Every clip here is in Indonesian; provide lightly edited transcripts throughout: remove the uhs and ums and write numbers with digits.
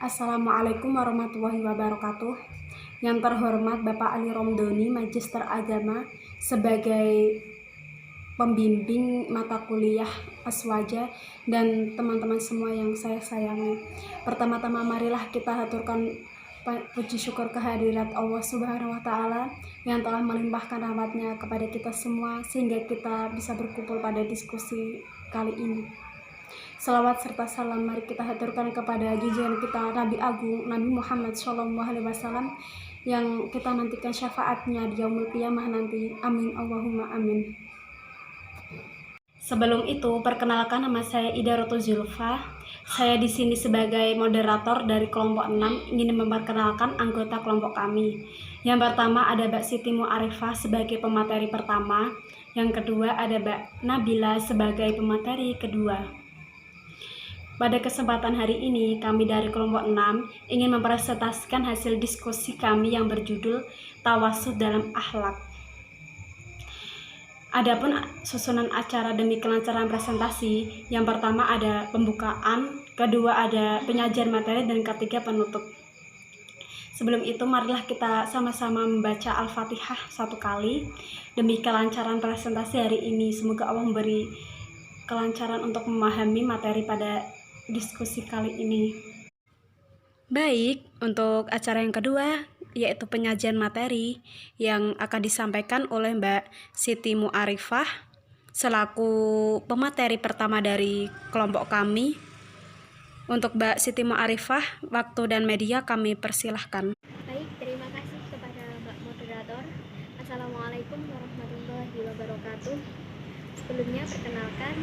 Assalamualaikum warahmatullahi wabarakatuh. Yang terhormat Bapak Ali Romdoni, Magister Agama, sebagai pembimbing mata kuliah Aswaja, dan teman-teman semua yang saya sayangi. Pertama-tama marilah kita haturkan puji syukur kehadirat Allah Subhanahu wa Ta'ala yang telah melimpahkan rahmatnya kepada kita semua sehingga kita bisa berkumpul pada diskusi kali ini. Salawat serta salam mari kita haturkan kepada junjungan kita Nabi Agung Nabi Muhammad SAW yang kita nantikan syafaatnya di yaumul qiyamah nanti. Amin Allahumma amin. Sebelum itu, perkenalkan, nama saya Ida Roto Zulfa. Saya di sini sebagai moderator dari kelompok 6 ingin memperkenalkan anggota kelompok kami. Yang pertama ada Mbak Siti Mu'arifah sebagai pemateri pertama. Yang kedua ada Mbak Nabila sebagai pemateri kedua. Pada kesempatan hari ini, kami dari kelompok 6 ingin mempresentasikan hasil diskusi kami yang berjudul Tawasud dalam Akhlak. Adapun susunan acara demi kelancaran presentasi, yang pertama ada pembukaan, kedua ada penyajian materi, dan ketiga penutup. Sebelum itu, marilah kita sama-sama membaca Al-Fatihah satu kali demi kelancaran presentasi hari ini. Semoga Allah memberi kelancaran untuk memahami materi pada diskusi kali ini. Baik, untuk acara yang kedua yaitu penyajian materi yang akan disampaikan oleh Mbak Siti Mu'arifah selaku pemateri pertama dari kelompok kami. Untuk Mbak Siti Mu'arifah, waktu dan media kami persilahkan. Baik, terima kasih kepada Mbak Moderator. Assalamualaikum warahmatullahi wabarakatuh. Sebelumnya perkenalkan,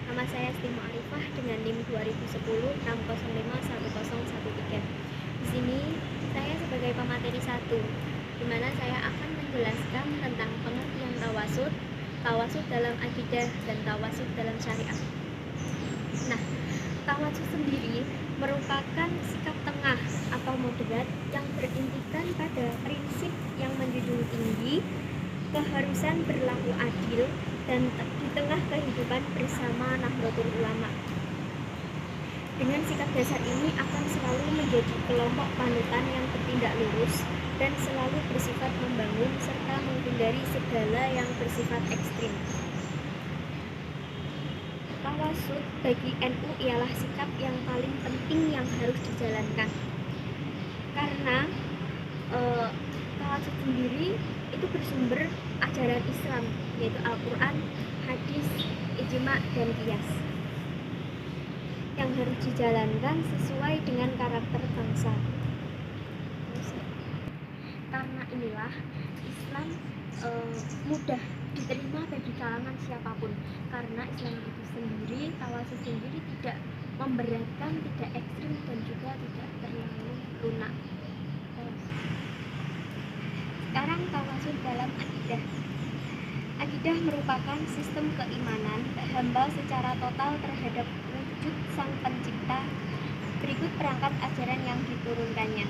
nama saya Siti Mu'arifah dengan NIM 201060510113. Di sini saya sebagai pemateri 1, di mana saya akan menjelaskan tentang pengertian tawasud, tawasud dalam akidah, dan tawasud dalam syariat. Nah, tawasud sendiri merupakan sikap tengah atau moderat yang berintikan pada prinsip yang menjunjung tinggi keharusan berlaku adil dan di tengah kehidupan bersama Nahdlatul Ulama. Dengan sikap dasar ini akan selalu menjadi kelompok panutan yang bertindak lurus dan selalu bersifat membangun serta menghindari segala yang bersifat ekstrim. Tawasud bagi NU ialah sikap yang paling penting yang harus dijalankan. Karena tawasud sendiri itu bersumber ajaran Islam, yaitu Al-Quran, hadis, ijma, dan qiyas, yang harus dijalankan sesuai dengan karakter bangsa. Karena inilah Islam mudah diterima bagi kalangan siapapun, karena Islam itu sendiri, tawasud sendiri tidak memberatkan, tidak ekstrim, dan juga tidak terlalu lunak. Sekarang tawasud dalam akidah. Akidah merupakan sistem keimanan hamba secara total terhadap wujud Sang Pencipta berikut perangkat ajaran yang diturunkannya.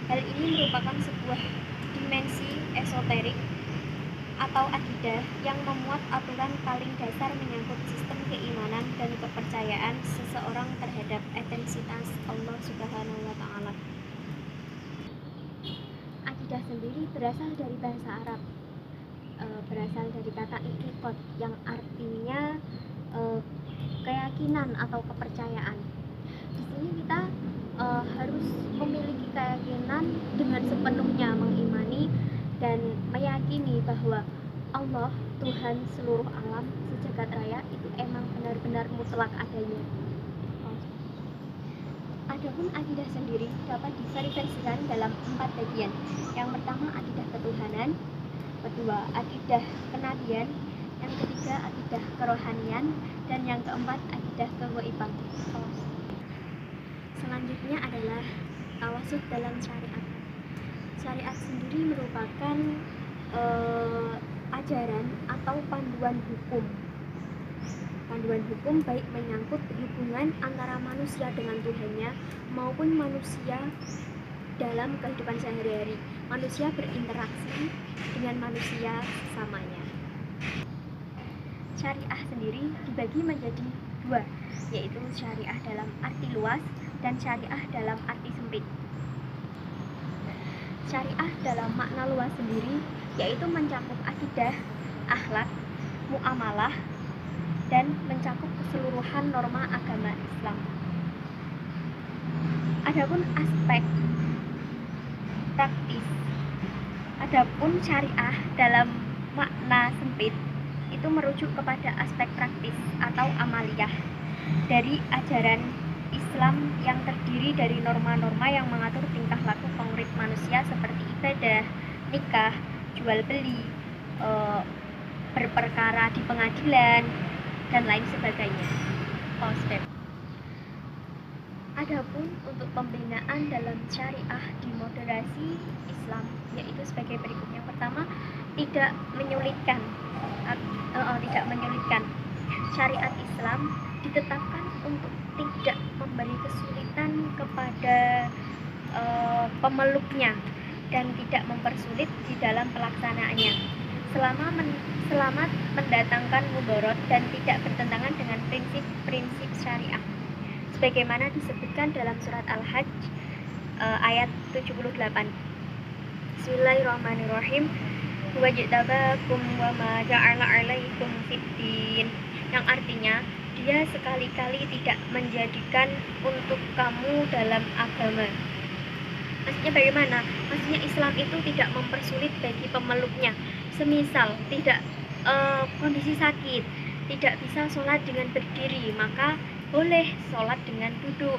Hal ini merupakan sebuah dimensi esoterik atau akidah yang memuat aturan paling dasar menyangkut sistem keimanan dan kepercayaan seseorang terhadap entitas Allah Subhanahu wa Ta'ala. Akidah sendiri berasal dari bahasa Arab, berasal dari kata i'tiqad yang artinya keyakinan atau kepercayaan. Di sini kita harus memiliki keyakinan dengan sepenuhnya mengimani dan meyakini bahwa Allah, Tuhan seluruh alam sejagat raya, itu emang benar-benar mutlak adanya. Adapun akidah sendiri dapat diverifikasikan dalam 4 bagian. Yang pertama akidah ketuhanan, kedua akidah kenabian, yang ketiga akidah kerohanian, dan yang keempat akidah kegaiban. Selanjutnya adalah tawasud dalam syariat. Syariat sendiri merupakan ajaran atau panduan hukum. Panduan hukum baik menyangkut hubungan antara manusia dengan Tuhannya maupun manusia dalam kehidupan sehari-hari. Manusia berinteraksi dengan manusia sesamanya. Syariah sendiri dibagi menjadi 2, yaitu syariah dalam arti luas dan syariah dalam arti sempit. Syariah dalam makna luas sendiri yaitu mencakup akidah, akhlak, muamalah, dan mencakup keseluruhan norma agama Islam. Adapun aspek praktis, adapun syariah dalam makna sempit itu merujuk kepada aspek praktis atau amaliyah dari ajaran Islam yang terdiri dari norma-norma yang mengatur tingkah laku pengurip manusia seperti ibadah, nikah, jual beli, berperkara di pengadilan, dan lain sebagainya. Adapun untuk pembinaan dalam syariah di moderasi Islam yaitu sebagai berikut. Yang pertama, tidak menyulitkan. Syariat Islam ditetapkan untuk tidak memberi kesulitan kepada pemeluknya dan tidak mempersulit di dalam pelaksanaannya, selama mendatangkan mudarat dan tidak bertentangan dengan prinsip-prinsip syariah sebagaimana disebutkan dalam surat Al-Hajj ayat 78. Bismillahirrahmanirrahim. Wajtabakum wa ma ja'ala 'alaikum fiddin, yang artinya dia sekali-kali tidak menjadikan untuk kamu dalam agama. Maksudnya bagaimana? Maksudnya Islam itu tidak mempersulit bagi pemeluknya. Semisal tidak kondisi sakit, tidak bisa sholat dengan berdiri, maka boleh sholat dengan duduk.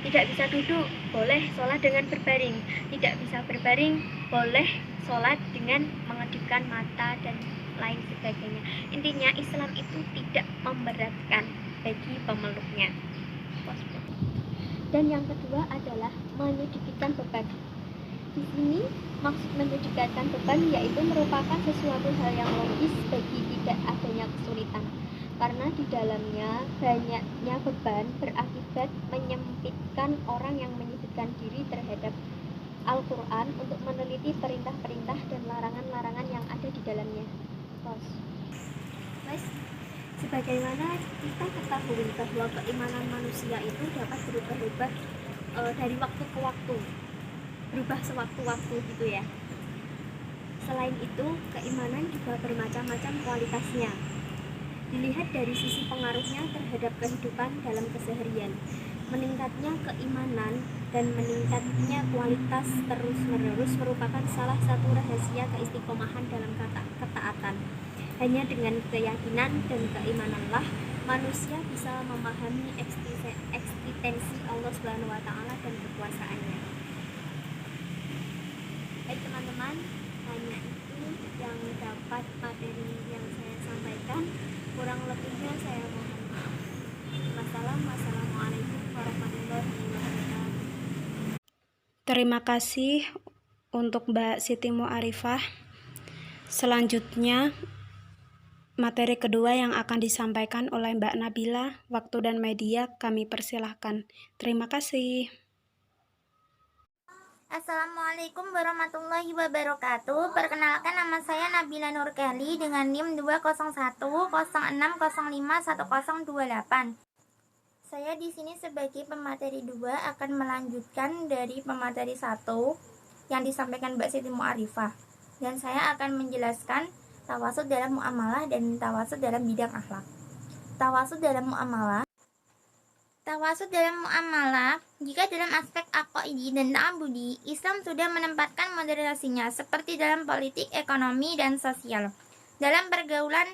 Tidak bisa duduk, boleh sholat dengan berbaring. Tidak bisa berbaring, boleh sholat dengan mengedipkan mata dan lain sebagainya. Intinya Islam itu tidak memberatkan bagi pemeluknya. Dan yang kedua adalah menyedikitkan beban. Di sini maksud menyedikitkan beban yaitu merupakan sesuatu hal yang logis bagi tidak adanya kesulitan. Karena di dalamnya banyaknya beban berakibat menyempitkan orang yang menyibukkan diri terhadap Al-Quran untuk meneliti perintah-perintah dan larangan-larangan yang ada di dalamnya. Sebagaimana kita ketahui bahwa keimanan manusia itu dapat berubah-ubah dari waktu ke waktu, berubah sewaktu-waktu gitu ya. Selain itu, keimanan juga bermacam-macam kualitasnya. Dilihat dari sisi pengaruhnya terhadap kehidupan dalam keseharian. Meningkatnya keimanan dan meningkatnya kualitas terus-menerus merupakan salah satu rahasia keistiqomahan dalam ketaatan. Hanya dengan keyakinan dan keimananlah manusia bisa memahami eksistensi Allah Subhanahu wa taala dan kekuasaannya. Baik teman-teman, hanya itu yang dapat materi yang saya sampaikan. Kurang lebihnya saya mohon maaf. Wassalamualaikum warahmatullahi wabarakatuh. Terima kasih untuk Mbak Siti Mu'arifah. Selanjutnya, materi kedua yang akan disampaikan oleh Mbak Nabila. Waktu dan media kami persilahkan. Terima kasih. Assalamualaikum warahmatullahi wabarakatuh. Perkenalkan, nama saya Nabila Nurkeli dengan NIM 20106051028. Saya di sini sebagai pemateri 2 akan melanjutkan dari pemateri 1 yang disampaikan Mbak Siti Mu'arifah. Dan saya akan menjelaskan tawasud dalam muamalah dan tawasud dalam bidang akhlak. Tawasud dalam muamalah jika dalam aspek aqaidi dan ta'abudi, Islam sudah menempatkan moderasinya seperti dalam politik, ekonomi, dan sosial. Dalam pergaulan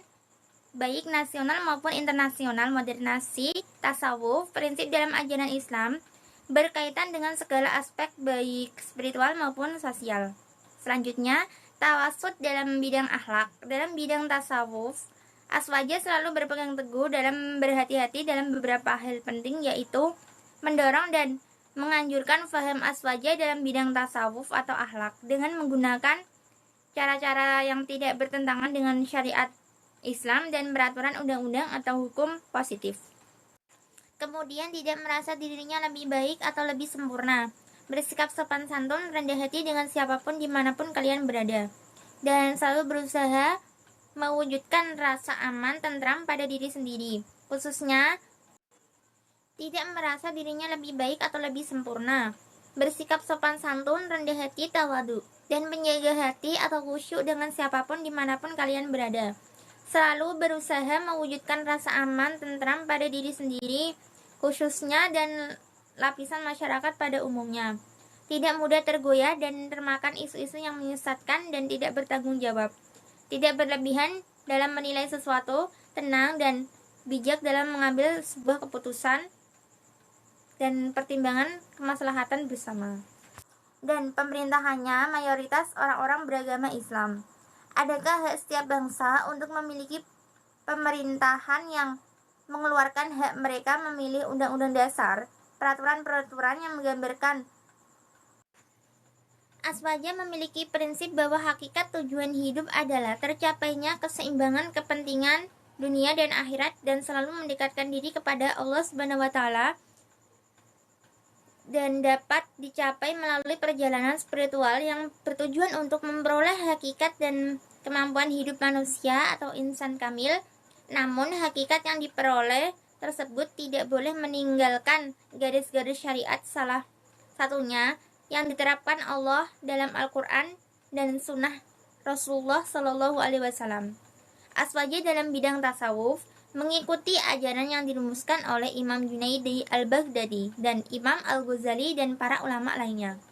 baik nasional maupun internasional, moderasi, tasawuf, prinsip dalam ajaran Islam berkaitan dengan segala aspek baik spiritual maupun sosial. Selanjutnya, tawasud dalam bidang akhlak. Dalam bidang tasawuf, Aswaja selalu berpegang teguh dalam berhati-hati dalam beberapa hal penting, yaitu mendorong dan menganjurkan faham aswaja dalam bidang tasawuf atau akhlak dengan menggunakan cara-cara yang tidak bertentangan dengan syariat Islam dan peraturan undang-undang atau hukum positif. Kemudian tidak merasa dirinya lebih baik atau lebih sempurna, bersikap sopan santun, rendah hati dengan siapapun dimanapun kalian berada, dan selalu berusaha mewujudkan rasa aman, tentram pada diri sendiri, khususnya tidak merasa dirinya lebih baik atau lebih sempurna, bersikap sopan santun, rendah hati, tawadu, dan menjaga hati atau khusyuk dengan siapapun dimanapun kalian berada. Selalu berusaha mewujudkan rasa aman, tentram pada diri sendiri, khususnya dan lapisan masyarakat pada umumnya. Tidak mudah tergoyah dan termakan isu-isu yang menyesatkan dan tidak bertanggung jawab. Tidak berlebihan dalam menilai sesuatu, tenang dan bijak dalam mengambil sebuah keputusan dan pertimbangan kemaslahatan bersama. Dan pemerintahannya mayoritas orang-orang beragama Islam. Adakah hak setiap bangsa untuk memiliki pemerintahan yang mengeluarkan hak mereka memilih undang-undang dasar, peraturan-peraturan yang menggambarkan? Aswaja memiliki prinsip bahwa hakikat tujuan hidup adalah tercapainya keseimbangan kepentingan dunia dan akhirat dan selalu mendekatkan diri kepada Allah Subhanahu wa taala, dan dapat dicapai melalui perjalanan spiritual yang bertujuan untuk memperoleh hakikat dan kemampuan hidup manusia atau insan kamil. Namun hakikat yang diperoleh tersebut tidak boleh meninggalkan garis-garis syariat, salah satunya yang diterapkan Allah dalam Al-Quran dan Sunnah Rasulullah Shallallahu Alaihi Wasallam. Aswaja dalam bidang tasawuf mengikuti ajaran yang dirumuskan oleh Imam Junaidi al-Baghdadi dan Imam al-Ghazali dan para ulama lainnya.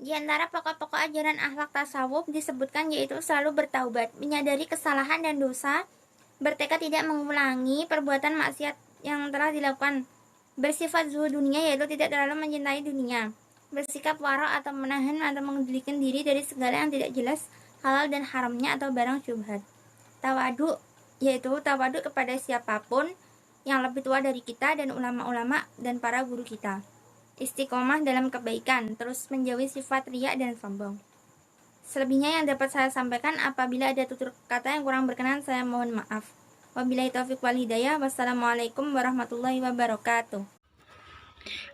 Di antara pokok-pokok ajaran akhlak tasawuf disebutkan yaitu selalu bertaubat, menyadari kesalahan dan dosa, bertekad tidak mengulangi perbuatan maksiat yang telah dilakukan, bersifat zuhud dunia yaitu tidak terlalu mencintai dunia, bersikap wara atau menahan atau mengendalikan diri dari segala yang tidak jelas halal dan haramnya atau barang syubhat. Tawadu yaitu tawadu kepada siapapun yang lebih tua dari kita dan ulama-ulama dan para guru kita. Istiqomah dalam kebaikan, terus menjauhi sifat riya dan sombong. Selebihnya yang dapat saya sampaikan, apabila ada tutur kata yang kurang berkenan saya mohon maaf. Wabillahi taufiq wal hidayah. Wassalamualaikum warahmatullahi wabarakatuh.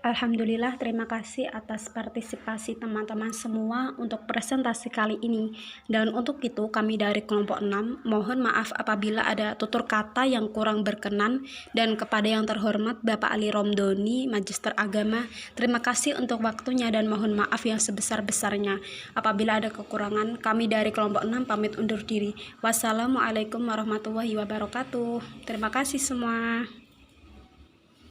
Alhamdulillah, terima kasih atas partisipasi teman-teman semua untuk presentasi kali ini. Dan untuk itu kami dari kelompok 6 mohon maaf apabila ada tutur kata yang kurang berkenan, dan kepada yang terhormat Bapak Ali Romdoni, Magister Agama, terima kasih untuk waktunya dan mohon maaf yang sebesar-besarnya. Apabila ada kekurangan, kami dari kelompok 6 pamit undur diri. Wassalamualaikum warahmatullahi wabarakatuh. Terima kasih semua.